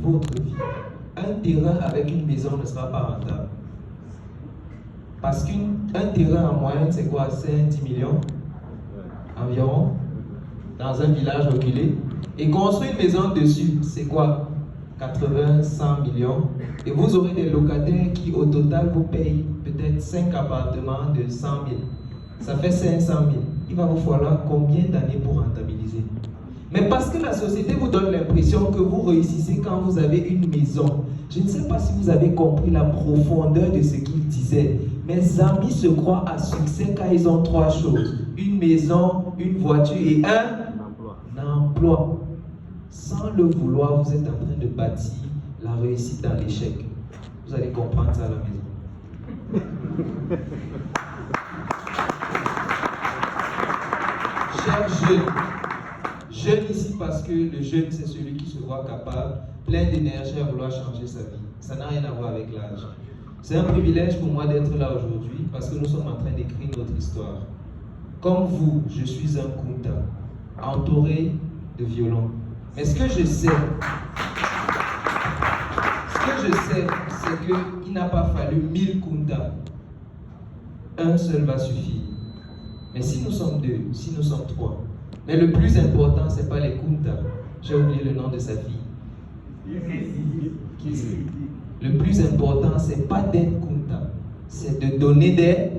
votre vie. Un terrain avec une maison ne sera pas rentable. Parce qu'un terrain en moyenne, c'est quoi? 5-10 millions environ, dans un village reculé. Et construire une maison dessus, c'est quoi? 80-100 millions. Et vous aurez des locataires qui, au total, vous payent peut-être 5 appartements de 100 000. Ça fait 500 000. Il va vous falloir combien d'années pour rentabiliser? Mais parce que la société vous donne l'impression que vous réussissez quand vous avez une maison. Je ne sais pas si vous avez compris la profondeur de ce qu'il disait. Mes amis se croient à succès quand ils ont 3 choses. Une maison, une voiture et un emploi. Sans le vouloir, vous êtes en train de bâtir la réussite dans l'échec. Vous allez comprendre ça à la maison. Chers jeunes ici parce que le jeune c'est celui qui se voit capable, plein d'énergie à vouloir changer sa vie. Ça n'a rien à voir avec l'âge. C'est un privilège pour moi d'être là aujourd'hui parce que nous sommes en train d'écrire notre histoire. Comme vous, je suis un Kunta, entouré de violons. Mais ce que je sais, c'est qu'il n'a pas fallu 1000 Kunta. Un seul va suffire. Mais si nous sommes 2, si nous sommes 3, mais le plus important, ce n'est pas les Kunta. J'ai oublié le nom de sa fille. Le plus important, ce n'est pas d'être Kunta, c'est de donner des.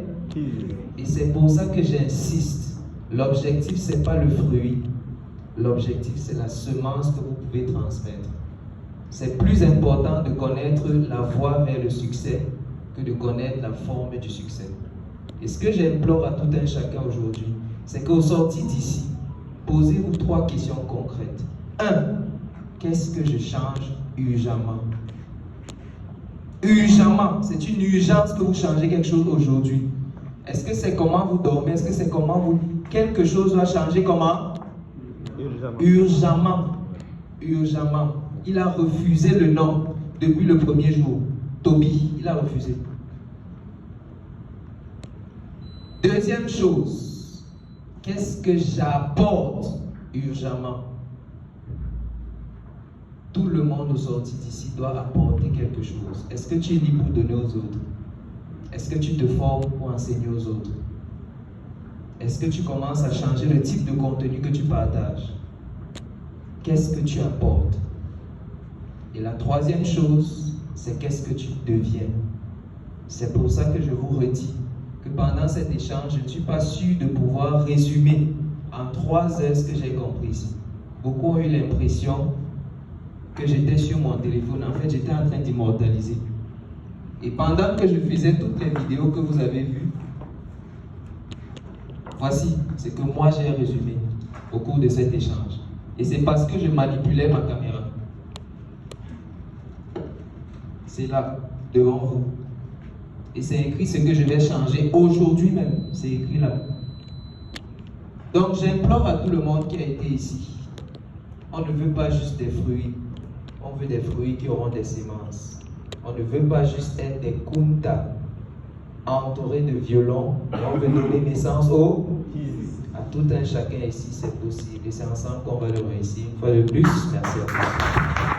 Et c'est pour ça que j'insiste. L'objectif, ce n'est pas le fruit. L'objectif, c'est la semence que vous pouvez transmettre. C'est plus important de connaître la voie vers le succès que de connaître la forme du succès. Et ce que j'implore à tout un chacun aujourd'hui, c'est qu'au sorti d'ici, posez-vous 3 questions concrètes. 1. Qu'est-ce que je change urgemment? Urgemment, c'est une urgence que vous changez quelque chose aujourd'hui. Est-ce que c'est comment vous dormez? Est-ce que c'est comment vous... Quelque chose doit changer comment? Urgemment. Urgemment. Il a refusé le nom depuis le premier jour. Toby, il a refusé. Deuxième chose, qu'est-ce que j'apporte urgemment? Tout le monde au sorti d'ici doit apporter quelque chose. Est-ce que tu es libre pour donner aux autres? Est-ce que tu te formes pour enseigner aux autres? Est-ce que tu commences à changer le type de contenu que tu partages? Qu'est-ce que tu apportes? Et la troisième chose, c'est qu'est-ce que tu deviens? C'est pour ça que je vous redis que pendant cet échange, je ne suis pas sûr de pouvoir résumer en 3 heures ce que j'ai compris ici. Beaucoup ont eu l'impression que j'étais sur mon téléphone. En fait, j'étais en train d'immortaliser. Et pendant que je faisais toutes les vidéos que vous avez vues, voici ce que moi j'ai résumé au cours de cet échange. Et c'est parce que je manipulais ma caméra. C'est là, devant vous. Et c'est écrit ce que je vais changer aujourd'hui même. C'est écrit là. Donc j'implore à tout le monde qui a été ici. On ne veut pas juste des fruits. On veut des fruits qui auront des semences. On ne veut pas juste être des Kunta entourés de violons. On veut donner naissance à tout un chacun ici, c'est possible. Et c'est ensemble qu'on va le réussir. Une fois de plus, merci à tous.